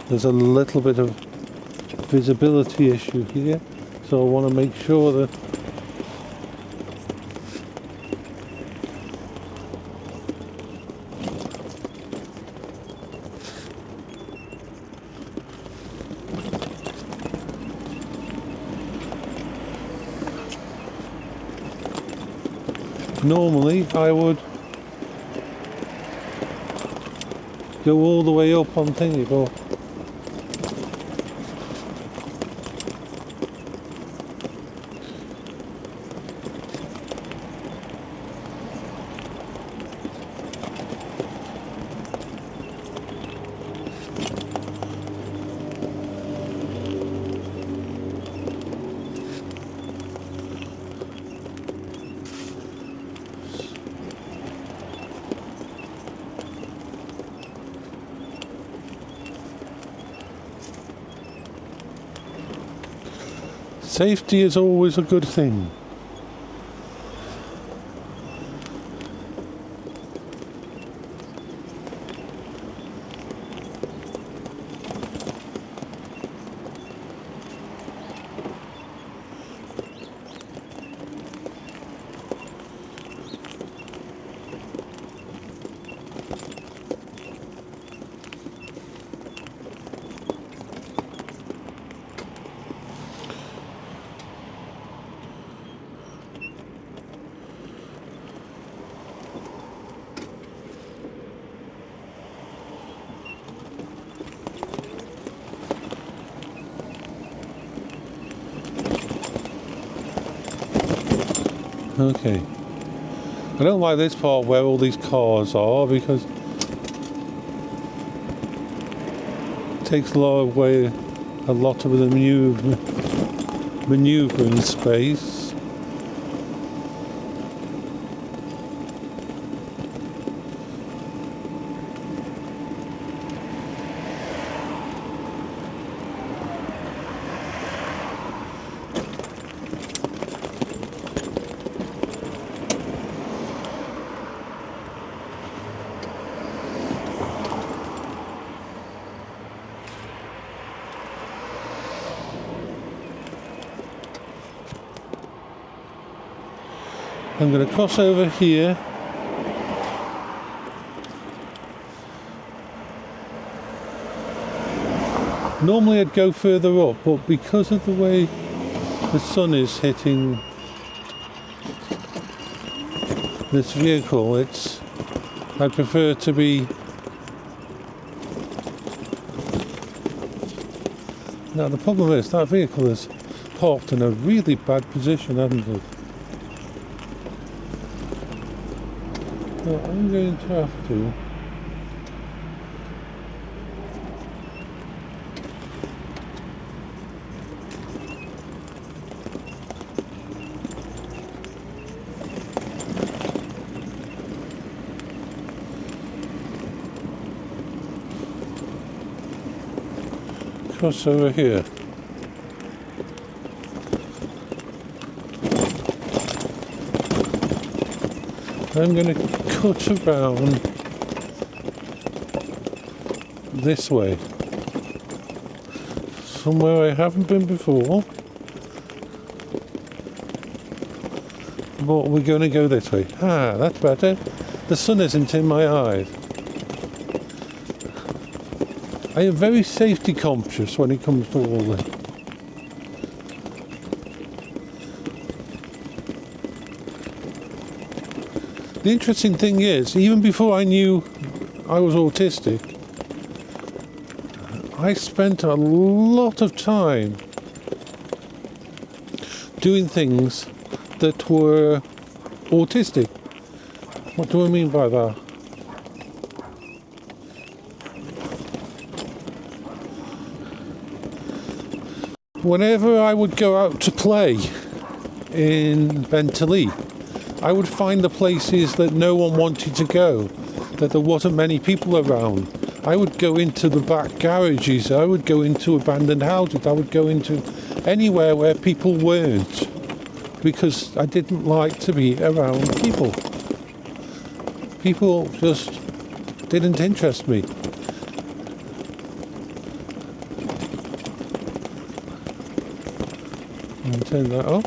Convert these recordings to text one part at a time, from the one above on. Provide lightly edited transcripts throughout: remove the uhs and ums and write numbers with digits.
there's a little bit of visibility issue here, so I want to make sure that normally I would go all the way up on thingy, but safety is always a good thing. Okay. I don't like this part where all these cars are because it takes a lot of the manoeuvring space. I'm going to cross over here. Normally I'd go further up, but because of the way the sun is hitting this vehicle, I prefer to be... Now the problem is that vehicle is parked in a really bad position, hasn't it? So I'm going to have to cross over here. I'm going to cut around this way, somewhere I haven't been before, but we're going to go this way. Ah, that's better. The sun isn't in my eyes. I am very safety conscious when it comes to all this. The interesting thing is, even before I knew I was autistic, I spent a lot of time doing things that were autistic. What do I mean by that? Whenever I would go out to play in Bentley, I would find the places that no one wanted to go, that there wasn't many people around. I would go into the back garages, I would go into abandoned houses, I would go into anywhere where people weren't, because I didn't like to be around people. People just didn't interest me. And turn that off.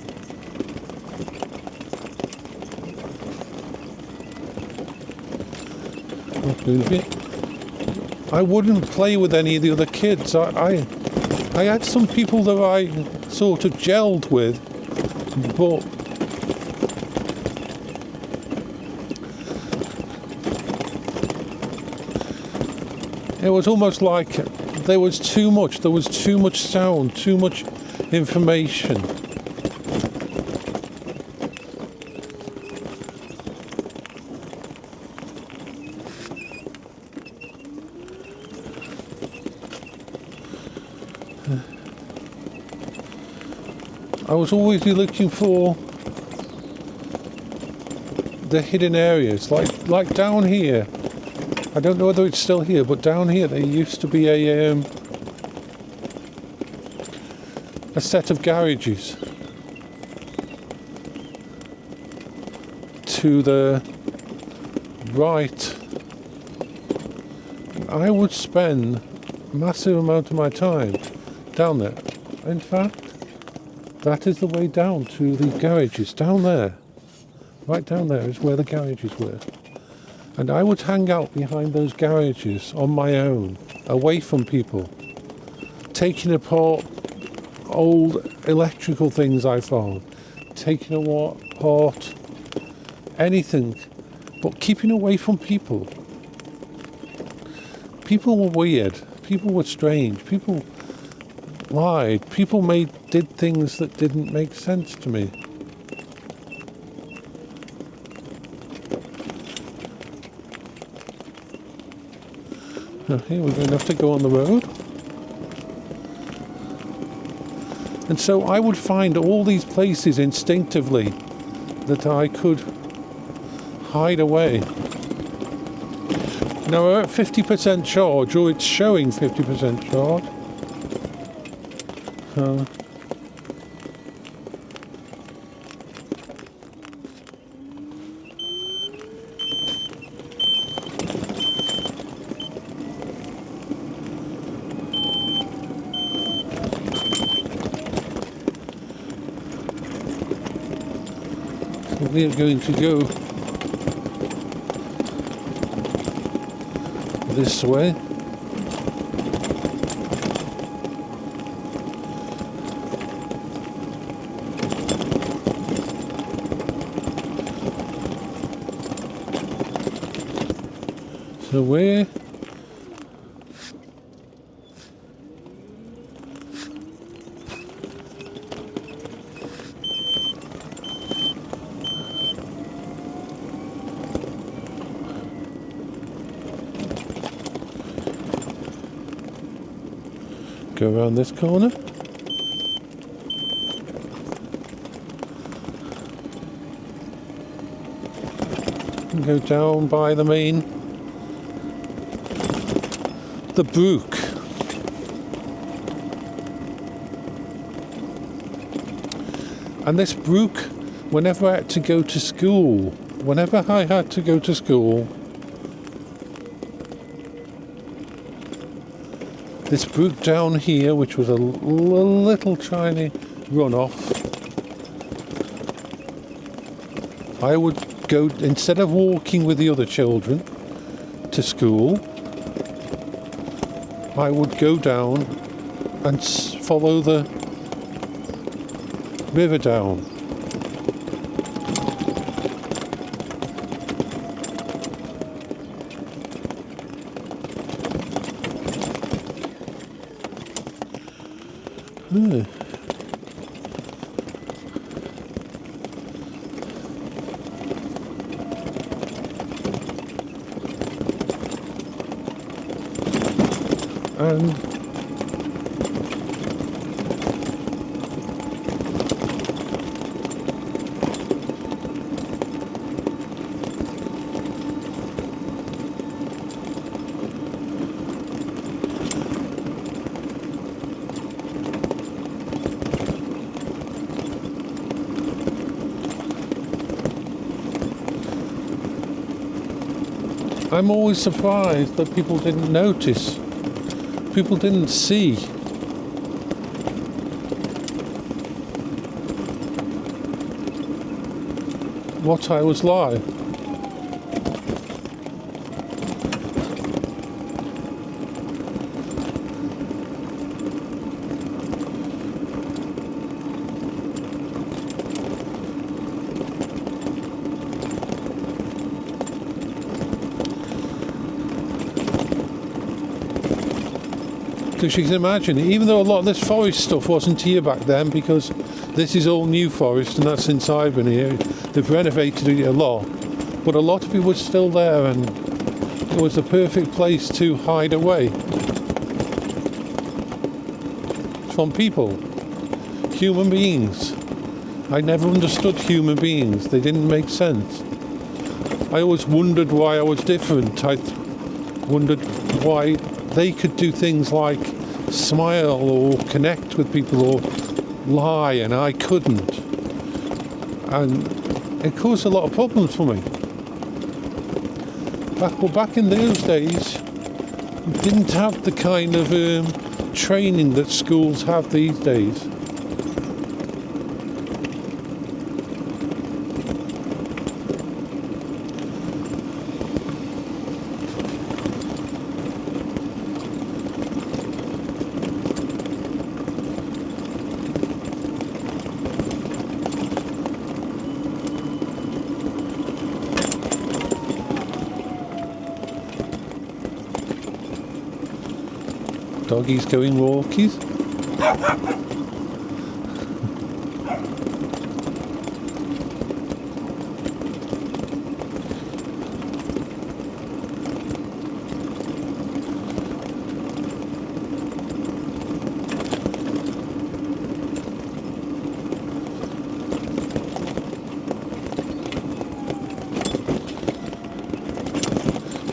I wouldn't play with any of the other kids. I had some people that I sort of gelled with, but it was almost like there was too much sound, too much information. I was always looking for the hidden areas, like down here. I don't know whether it's still here, but down here there used to be a set of garages to the right. I would spend a massive amount of my time down there. In fact, that is the way down to the garages, down there. Right down there is where the garages were. And I would hang out behind those garages on my own, away from people, taking apart old electrical things I found, taking apart anything, but keeping away from people. People were weird, people were strange, people lied, people did things that didn't make sense to me. Now here we're going to have to go on the road. And so I would find all these places instinctively that I could hide away. Now we're at 50% charge, or it's showing 50% charge. We are going to go this way. So where? Go around this corner. And go down by the brook. And this brook, whenever I had to go to school, this brook down here, which was a little tiny runoff, I would go, instead of walking with the other children to school, I would go down and follow the river down. And I'm always surprised that people didn't notice. People didn't see what I was like. Because you can imagine, even though a lot of this forest stuff wasn't here back then, because this is all new forest, and that's since I've been here. They've renovated it a lot, but a lot of it was still there, and it was the perfect place to hide away from people, human beings. I never understood human beings. They didn't make sense. I always wondered why I was different. I wondered why they could do things like smile or connect with people or lie, and I couldn't. And it caused a lot of problems for me. Back in those days, we didn't have the kind of training that schools have these days. Doggies going walkies.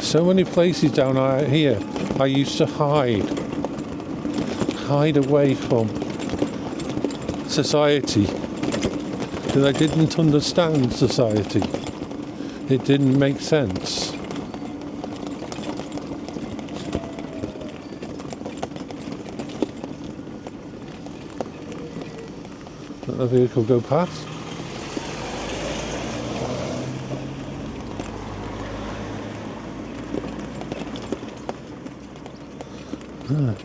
So many places down here I used to hide away from society, because I didn't understand society. It didn't make sense. Let the vehicle go past. No.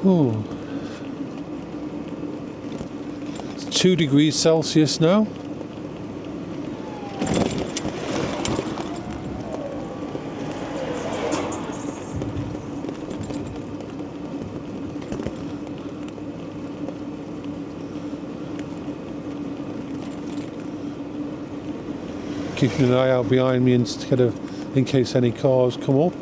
Ooh. It's 2 degrees Celsius now. Keeping an eye out behind me instead of in case any cars come up.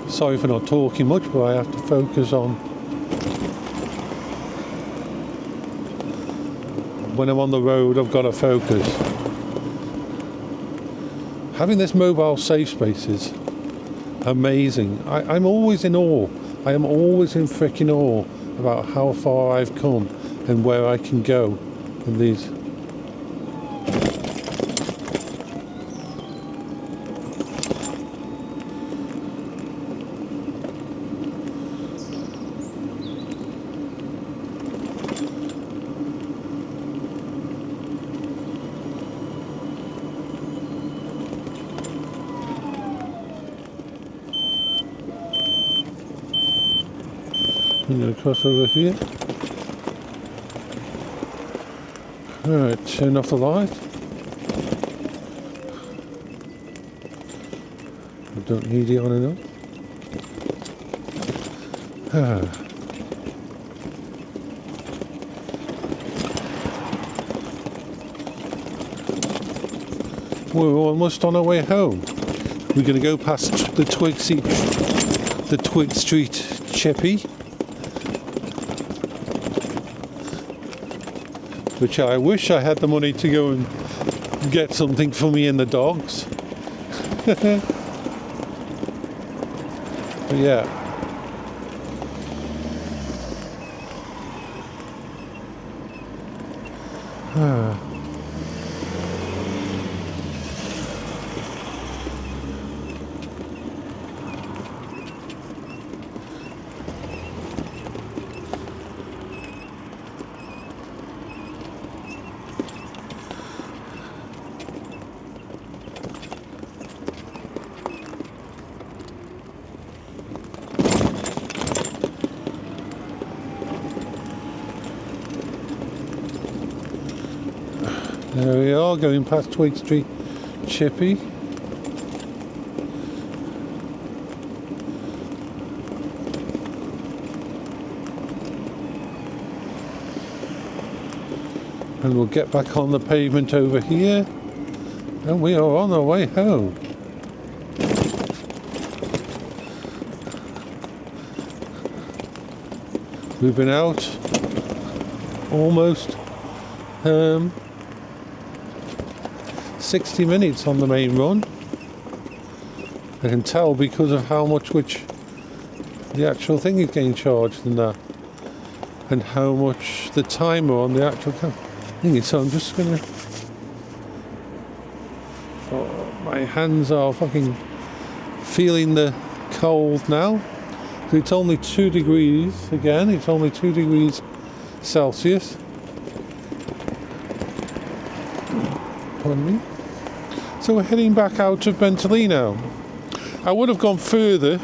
Sorry for not talking much, but I have to focus on when I'm on the road. I've got to focus. Having this mobile safe space is amazing. I'm always in awe. I am always in freaking awe about how far I've come and where I can go in these. I'm going to cross over here. Alright, turn off the light. I don't need it on enough. We're almost on our way home. We're going to go past the Twig Street Chippy, which I wish I had the money to go and get something for me and the dogs. But yeah. There we are, going past Twig Street Chippy. And we'll get back on the pavement over here. And we are on our way home. We've been out almost 60 minutes on the main run. I can tell because of how much which the actual thing is getting charged and that, and how much the timer on the actual thing is. So I'm just gonna, my hands are fucking feeling the cold now. So it's only 2 degrees again, it's only 2 degrees Celsius. Pardon me. So we're heading back out of Bentley now. I would have gone further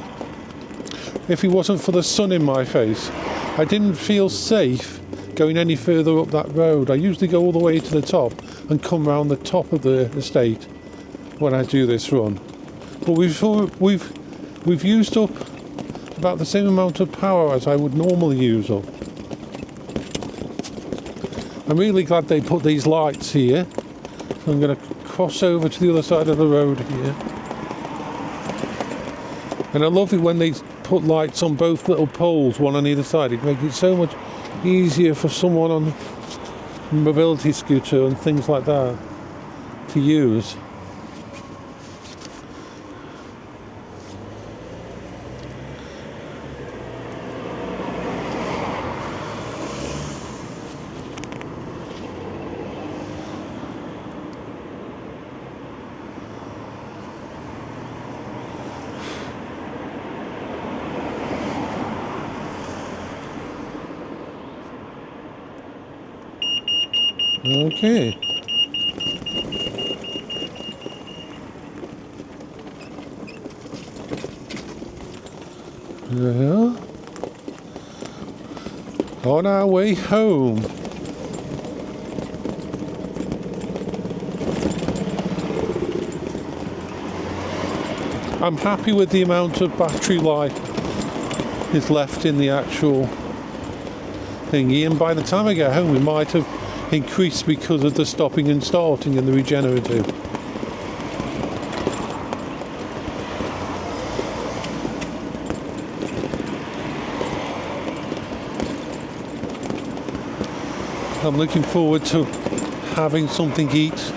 if it wasn't for the sun in my face. I didn't feel safe going any further up that road. I usually go all the way to the top and come round the top of the estate when I do this run. But we've used up about the same amount of power as I would normally use up. I'm really glad they put these lights here. I'm going to cross over to the other side of the road here. And I love it when they put lights on both little poles, one on either side. It makes it so much easier for someone on a mobility scooter and things like that to use. Okay. Well, on our way home. I'm happy with the amount of battery life is left in the actual thingy, and by the time I get home it might have increased because of the stopping and starting and the regenerative. I'm looking forward to having something to eat